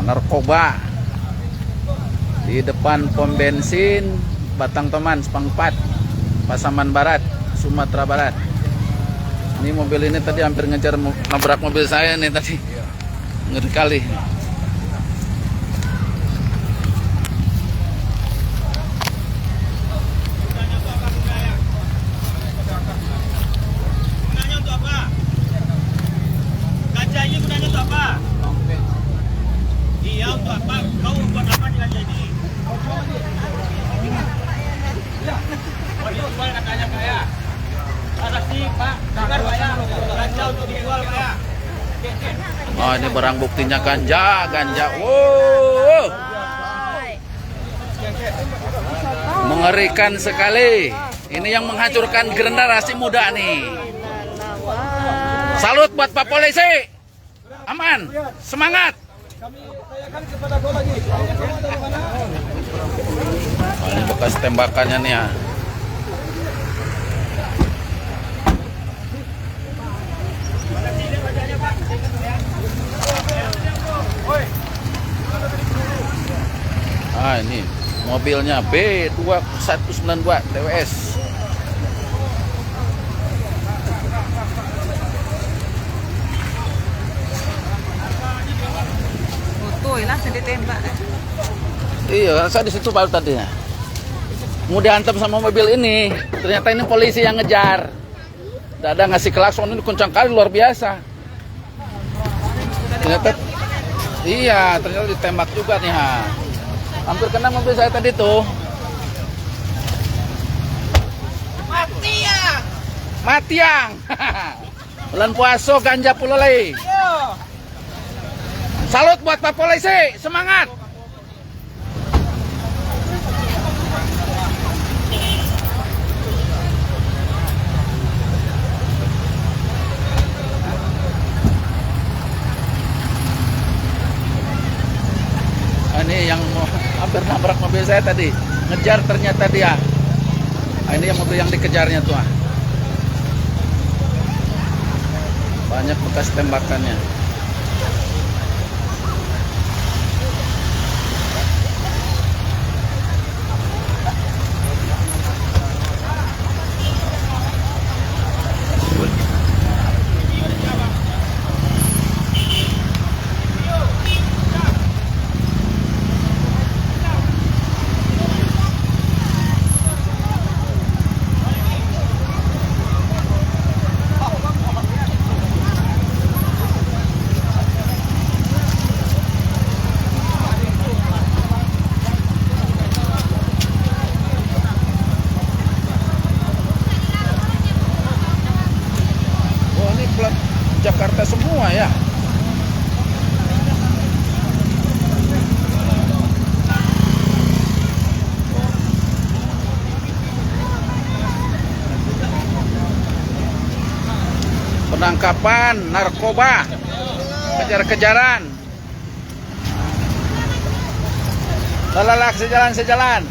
narkoba di depan pom bensin Batang Toman Sepang 4, Pasaman Barat, Sumatera Barat. Ini mobil ini tadi hampir ngejar nabrak mobil saya nih tadi. Ngeri kali. Gunanya untuk apa? Ganja ini gunanya untuk apa? Iya, untuk apa? Kau buat apa dengan ganja ini? Mau dijual katanya Pak ya? Ada sih Pak, dengar Pak ya? Ganja untuk dijual Pak ya? Oh, ini barang buktinya ganja. Wow. Mengerikan sekali. Ini yang menghancurkan generasi muda nih. Salut buat Pak Polisi. Aman, semangat. Oh, ini bekas tembakannya nih ya. Ah, ini mobilnya B2192 TWS. Tuh, langsung ditembak. Iya, saya di situ baru tadi. Mau dihantam sama mobil ini. Ternyata ini polisi yang ngejar. Dada ngasih klakson, ini kencang kali, luar biasa. Ternyata ditembak juga nih ha. Hampir kena mobil saya tadi tuh. Matiang. Bulan puasa ganja pulolai. Salut buat Pak Polisi, semangat. Ini yang hampir nabrak mobil saya tadi, ngejar ternyata dia. Ini yang mobil yang dikejarnya tuh. Banyak bekas tembakannya. Jakarta semua ya. Penangkapan narkoba, kejar-kejaran. Lalak sejalan.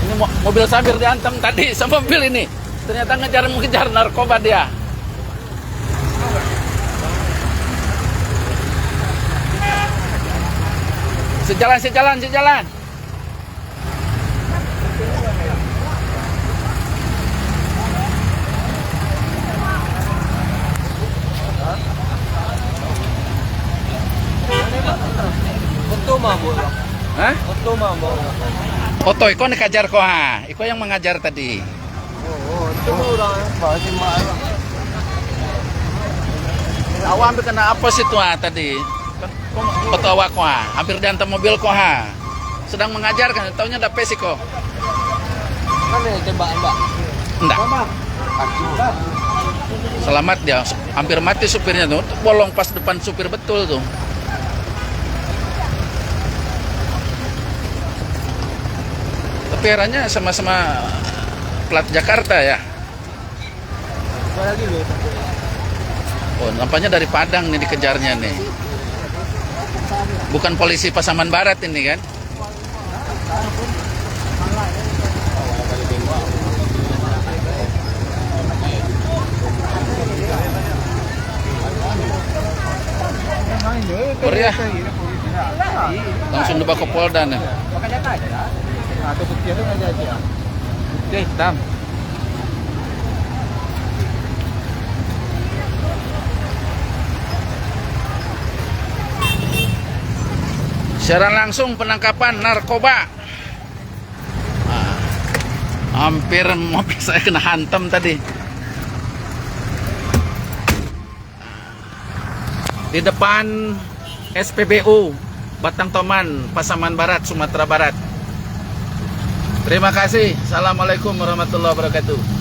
Ini mobil Samir dihantam tadi sama mobil ini. Ternyata ngejar narkoba dia. Sejalan. Oto mabo. Hah? Oto mabo. Oto, iko nakajar ko ha. Iko yang mengajar tadi. Itu orang pasti marah. Awak hampir kena apa sih tuh tadi? Foto awak ko ha. Hampir dihantam mobil ko ha. Sedang mengajar kan, taunya ada pesi kok. Mana tembak Mbak? Enggak. Selamat dia, hampir mati supirnya tuh. Bolong pas depan supir betul tuh. Tapi herannya sama-sama plat Jakarta ya. Oh, nampaknya dari Padang nih dikejarnya nih. Bukan polisi Pasaman Barat ini kan? lapor ya. Langsung dibawa ke Polda nih. Makanya aja. Ada bukti itu aja. Oke, Tam. Secara langsung penangkapan narkoba. Ah, hampir mobil saya kena hantam tadi. Di depan SPBU Batang Toman, Pasaman Barat, Sumatera Barat. Terima kasih. Assalamualaikum warahmatullahi wabarakatuh.